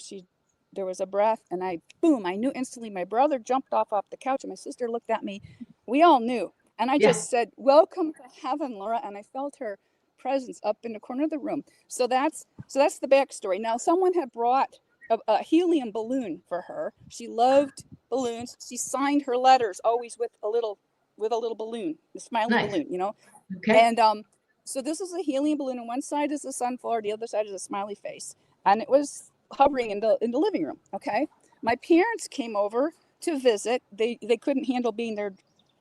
there was a breath, and I knew instantly. My brother jumped off the couch, and my sister looked at me. We all knew. And I just said, welcome to heaven, Laura. And I felt her presence up in the corner of the room. So that's the backstory. Now, someone had brought a helium balloon for her. She loved balloons. She signed her letters always with a little with a little balloon, a smiley Nice. balloon, you know. Okay. And so this was a helium balloon, and one side is a sunflower, the other side is a smiley face, and it was hovering in the living room. Okay, my parents came over to visit. They couldn't handle being there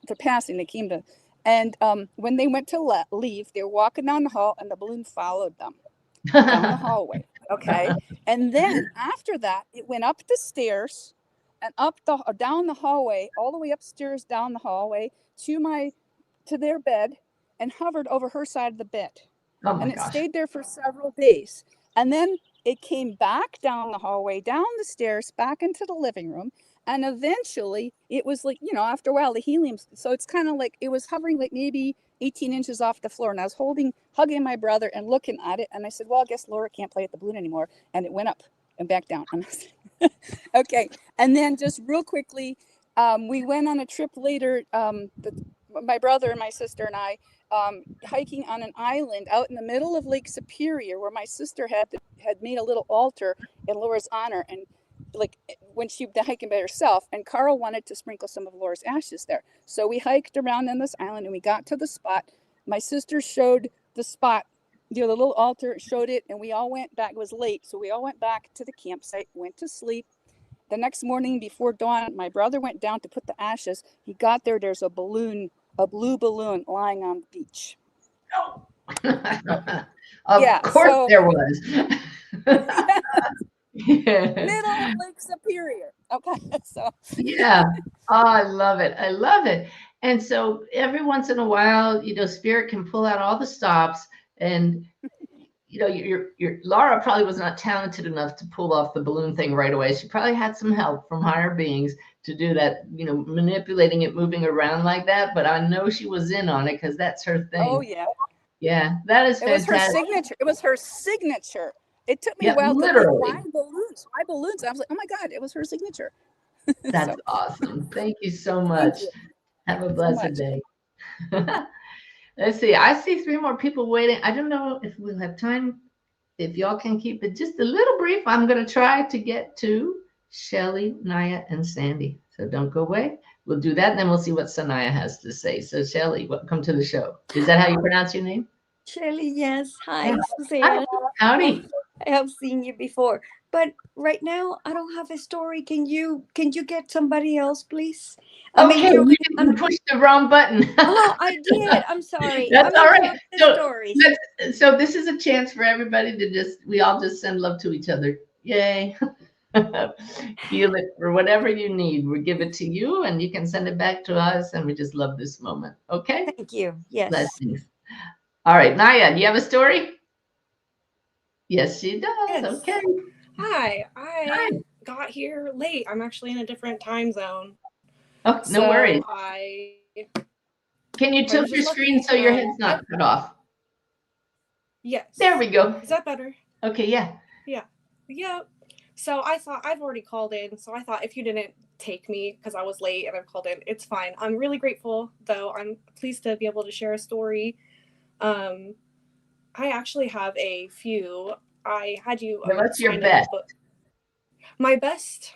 to passing. They came to, and when they went to leave, they were walking down the hall, and the balloon followed them down the hallway. Okay, and then after that, it went up the stairs and down the hallway, all the way upstairs down the hallway to their bed, and hovered over her side of the bed. Oh my And it gosh. stayed there for several days. And then it came back down the hallway, down the stairs, back into the living room. And eventually it was like, you know, after a while, the helium. So it's kind of like it was hovering like maybe 18 inches off the floor. And I was hugging my brother and looking at it. And I said, well, I guess Laura can't play at the balloon anymore. And it went up and back down. Okay. And then just real quickly, we went on a trip later. My brother and my sister and I, hiking on an island out in the middle of Lake Superior, where my sister had made a little altar in Laura's honor, and like when she was hiking by herself, and Carl wanted to sprinkle some of Laura's ashes there. So we hiked around on this island, and we got to the spot. My sister showed the spot, the little altar, showed it, and we all went back. It was late, so we all went back to the campsite, went to sleep. The next morning before dawn, my brother went down to put the ashes. He got there, there's a blue balloon lying on the beach. Of course there was. Middle of Lake Superior. Okay. So yeah. Oh, I love it. I love it. And so every once in a while, you know, spirit can pull out all the stops, and you know, your Laura probably was not talented enough to pull off the balloon thing right away. She probably had some help from higher beings to do that, you know, manipulating it, moving around like that. But I know she was in on it because that's her thing. Oh yeah. Yeah, that is fantastic. It was her signature. It was her signature. It took me a while literally. to think, why balloons? I was like, oh my God, it was her signature. That's awesome. Thank you so much. Have a blessed day. Let's see. I see 3 more people waiting. I don't know if we'll have time. If y'all can keep it just a little brief, I'm going to try to get to Shelly, Naya, and Sandy. So don't go away. We'll do that, and then we'll see what Sanaya has to say. So Shelly, welcome to the show. Is that how you pronounce your name? Shelly, yes. Hi, Yeah. Suzanne. Howdy. I have seen you before, but right now I don't have a story. Can you get somebody else, please? Okay, you pushed the wrong button. Oh, I did. I'm sorry. That's all right. So this is a chance for everybody to we all just send love to each other. Yay. Feel it for whatever you need. We give it to you, and you can send it back to us, and we just love this moment. Okay? Thank you. Yes. Blessings. All right, Naya, do you have a story? Yes, she does. Yes. Okay. Hi, I got here late. I'm actually in a different time zone. Oh, no worries. Can you tilt your screen so your head's not cut off? Yes. There we go. Is that better? Okay, yeah. Yeah. So I thought I've already called in. So I thought if you didn't take me because I was late and I've called in, it's fine. I'm really grateful, though. I'm pleased to be able to share a story. I actually have a few. I had you. What's your best? My best.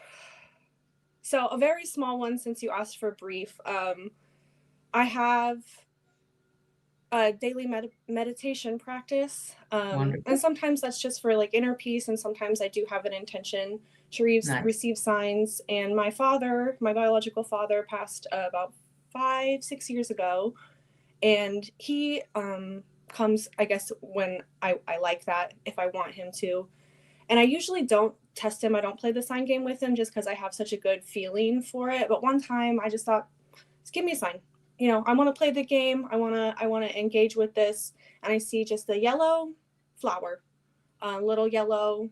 So a very small one, since you asked for brief. I have a daily meditation practice, and sometimes that's just for like inner peace, and sometimes I do have an intention to receive signs. And my biological father, passed about 5-6 years ago, and he comes, I guess, when I like that, if I want him to. And I usually don't test him. I don't play the sign game with him just because I have such a good feeling for it. But one time I just thought, just give me a sign. You know, I want to play the game. I want to engage with this. And I see just a yellow flower, little yellow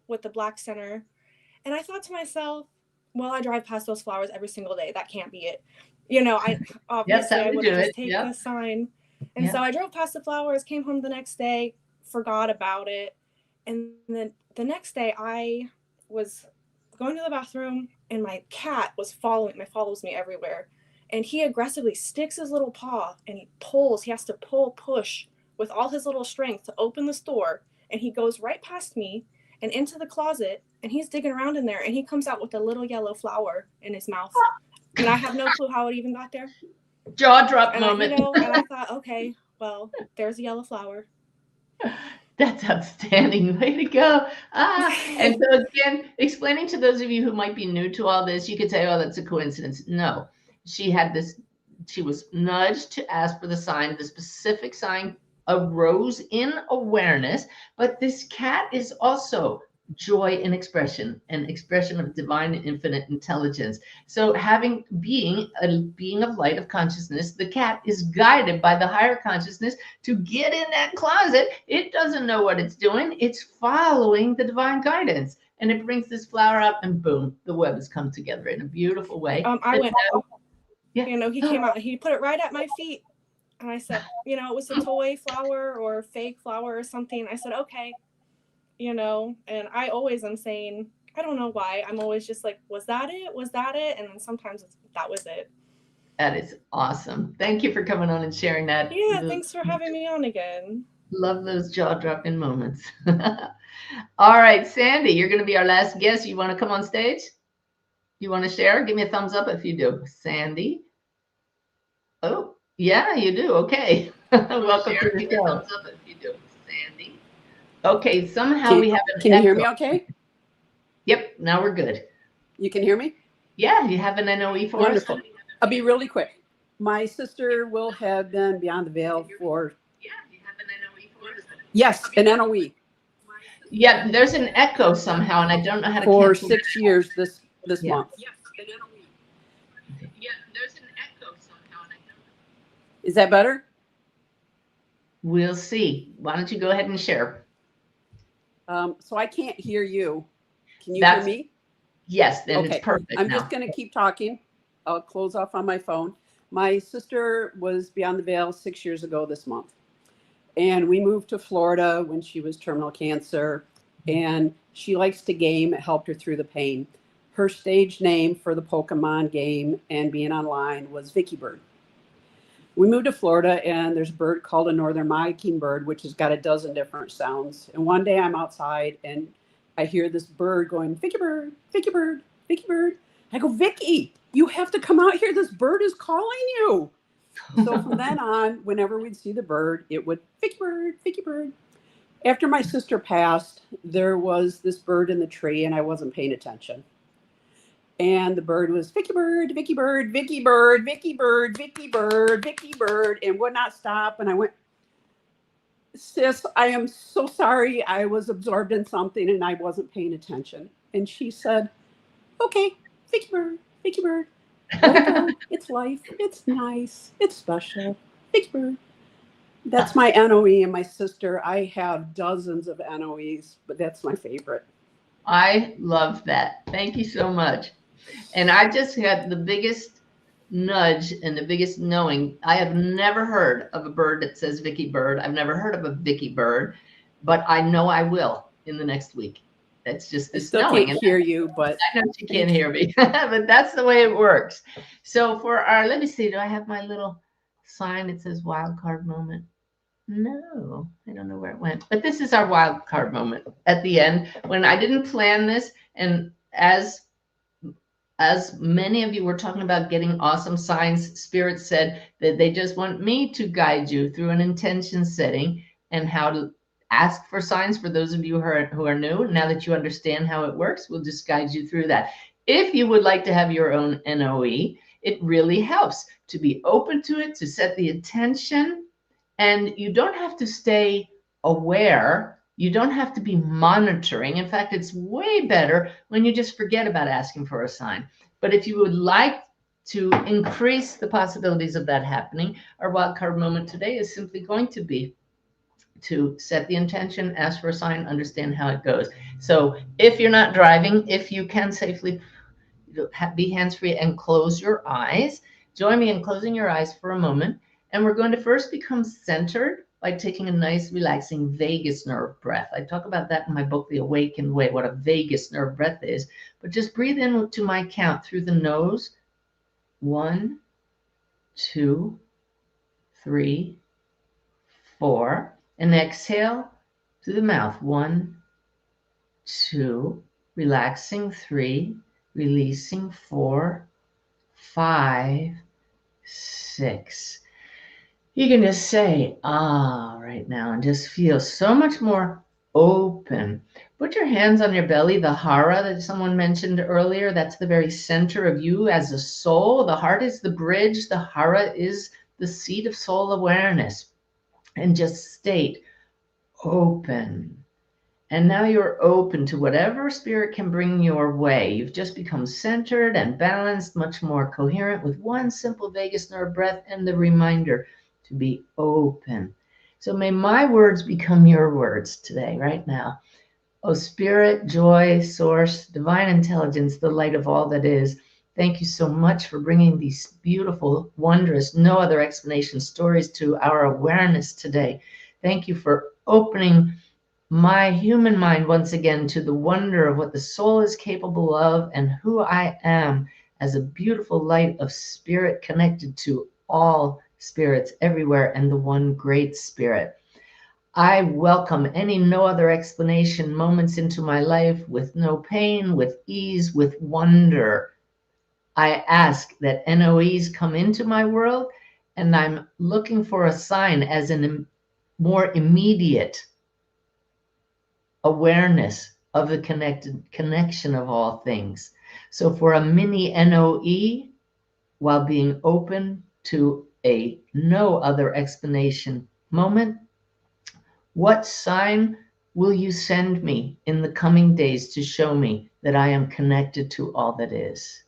with the black center. And I thought to myself, well, I drive past those flowers every single day. That can't be it. You know, I obviously I would just take the sign. And so I drove past the flowers, came home the next day, forgot about it. And then the next day I was going to the bathroom, and my cat follows me everywhere. And he aggressively sticks his little paw, and he has to push with all his little strength to open this door. And he goes right past me and into the closet, and he's digging around in there, and he comes out with a little yellow flower in his mouth. And I have no clue how it even got there. Jaw drop And moment. and I thought, okay, well, there's a yellow flower. That's outstanding. Way to go. And so again, explaining to those of you who might be new to all this, you could say, oh, that's a coincidence. No, she was nudged to ask for the sign. The specific sign arose in awareness, but this cat is also joy in expression, an expression of divine and infinite intelligence. So being a being of light of consciousness, the cat is guided by the higher consciousness to get in that closet. It doesn't know what it's doing. It's following the divine guidance. And it brings this flower up and boom, the web has come together in a beautiful way. I went, yeah. He came out, he put it right at my feet. And I said, it was a toy flower or a fake flower or something. I said, okay, and I always am saying, I don't know why. I'm always just like, was that it? Was that it? And then sometimes that was it. That is awesome. Thank you for coming on and sharing that. Yeah, thanks for having me on again. Love those jaw-dropping moments. All right, Sandy, you're going to be our last guest. You want to come on stage? You want to share? Give me a thumbs up if you do. Sandy? Oh, yeah, you do. Okay. Welcome to the show. Thumbs up if you do. Sandy? Okay, somehow we have an Can you hear me okay? Yep, now we're good. You can hear me? Yeah, you have an NOE for Wonderful. us? I'll be really quick. My sister will have been beyond the veil for... Yeah, you have an NOE for us? Yes, an NOE. Yeah, there's an echo somehow, and I don't know how to for cancel 6 years this month. Yes, an NOE. Yeah, there's an echo somehow, and I don't know. Is that better? We'll see. Why don't you go ahead and share? So I can't hear you. Can you hear me? Yes, then Okay. it's perfect. I'm now. just going to keep talking. I'll close off on my phone. My sister was beyond the veil 6 years ago this month. And we moved to Florida when she was terminal cancer. And she likes to game. It helped her through the pain. Her stage name for the Pokemon game and being online was Vicky Bird. We moved to Florida, and there's a bird called a northern mockingbird, which has got a dozen different sounds. And one day I'm outside, and I hear this bird going, Vicky Bird, Vicky Bird, Vicky Bird. I go, Vicky, you have to come out here. This bird is calling you. So from then on, whenever we'd see the bird, it would, Vicky Bird, Vicky Bird. After my sister passed, there was this bird in the tree, and I wasn't paying attention. And the bird was Vicky Bird, Vicky Bird, Vicky Bird, Vicky Bird, Vicky Bird, Vicky Bird, and would not stop. And I went, sis, I am so sorry. I was absorbed in something and I wasn't paying attention. And she said, okay, Vicky Bird, Vicky Bird. Let it go. It's life. It's nice. It's special. Vicky Bird. That's my NOE and my sister. I have dozens of NOEs, but that's my favorite. I love that. Thank you so much. And I just had the biggest nudge and the biggest knowing. I have never heard of a bird that says Vicky Bird. I've never heard of a Vicky Bird, but I know I will in the next week. That's just this still knowing. Can't hear you, but I know she can't hear me, but that's the way it works. So for our, let me see, do I have my little sign that says wild card moment? No, I don't know where it went, but this is our wild card moment at the end when I didn't plan this. And as many of you were talking about getting awesome signs, Spirit said that they just want me to guide you through an intention setting and how to ask for signs for those of you who are new. Now that you understand how it works, we'll just guide you through that. If you would like to have your own NOE, it really helps to be open to it, to set the intention, and you don't have to stay aware. You don't have to be monitoring. In fact, it's way better when you just forget about asking for a sign. But if you would like to increase the possibilities of that happening, our wild card moment today is simply going to be to set the intention, ask for a sign, understand how it goes. So if you're not driving, if you can safely be hands-free and close your eyes, join me in closing your eyes for a moment. And we're going to first become centered by taking a nice, relaxing vagus nerve breath. I talk about that in my book, The Awakened Way, what a vagus nerve breath is. But just breathe in to my count through the nose. 1, 2, 3, 4. And exhale through the mouth. 1, 2, relaxing. 3, releasing. 4, 5, 6. You can just say, ah, right now, and just feel so much more open. Put your hands on your belly, the hara that someone mentioned earlier. That's the very center of you as a soul. The heart is the bridge. The hara is the seat of soul awareness. And just state, open. And now you're open to whatever spirit can bring your way. You've just become centered and balanced, much more coherent with one simple vagus nerve breath and the reminder to be open. So may my words become your words today, right now. Oh, spirit, joy, source, divine intelligence, the light of all that is. Thank you so much for bringing these beautiful, wondrous, no other explanation stories to our awareness today. Thank you for opening my human mind once again to the wonder of what the soul is capable of and who I am as a beautiful light of spirit connected to all spirits everywhere and the one great spirit. I welcome any no other explanation moments into my life with no pain, with ease, with wonder. I ask that NOEs come into my world, and I'm looking for a sign as a more immediate awareness of the connection of all things. So for a mini NOE, while being open to a no other explanation moment, what sign will you send me in the coming days to show me that I am connected to all that is?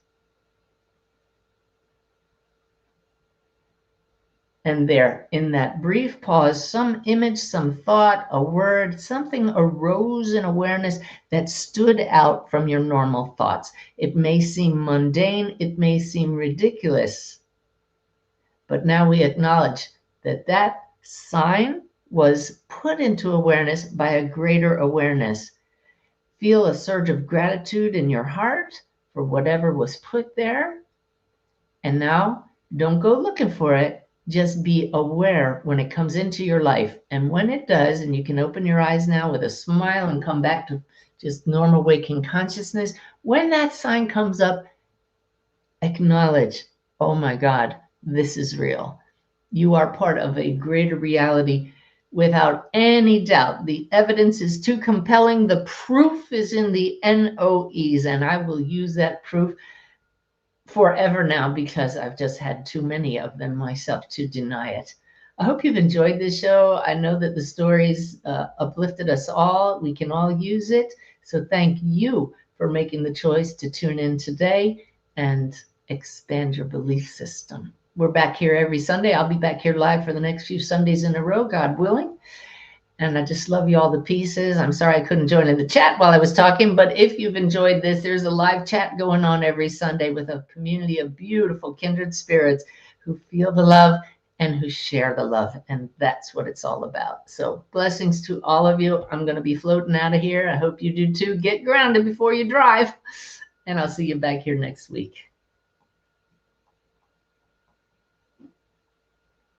And there, in that brief pause, some image, some thought, a word, something arose in awareness that stood out from your normal thoughts. It may seem mundane, it may seem ridiculous, but now we acknowledge that that sign was put into awareness by a greater awareness. Feel a surge of gratitude in your heart for whatever was put there. And now, don't go looking for it. Just be aware when it comes into your life. And when it does, and you can open your eyes now with a smile and come back to just normal waking consciousness. When that sign comes up, acknowledge, oh my God, this is real. You are part of a greater reality without any doubt. The evidence is too compelling. The proof is in the NOEs, and I will use that proof forever now because I've just had too many of them myself to deny it. I hope you've enjoyed this show. I know that the stories uplifted us all. We can all use it. So thank you for making the choice to tune in today and expand your belief system. We're back here every Sunday. I'll be back here live for the next few Sundays in a row, God willing. And I just love you all to pieces. I'm sorry I couldn't join in the chat while I was talking, but if you've enjoyed this, there's a live chat going on every Sunday with a community of beautiful kindred spirits who feel the love and who share the love. And that's what it's all about. So blessings to all of you. I'm going to be floating out of here. I hope you do too. Get grounded before you drive. And I'll see you back here next week.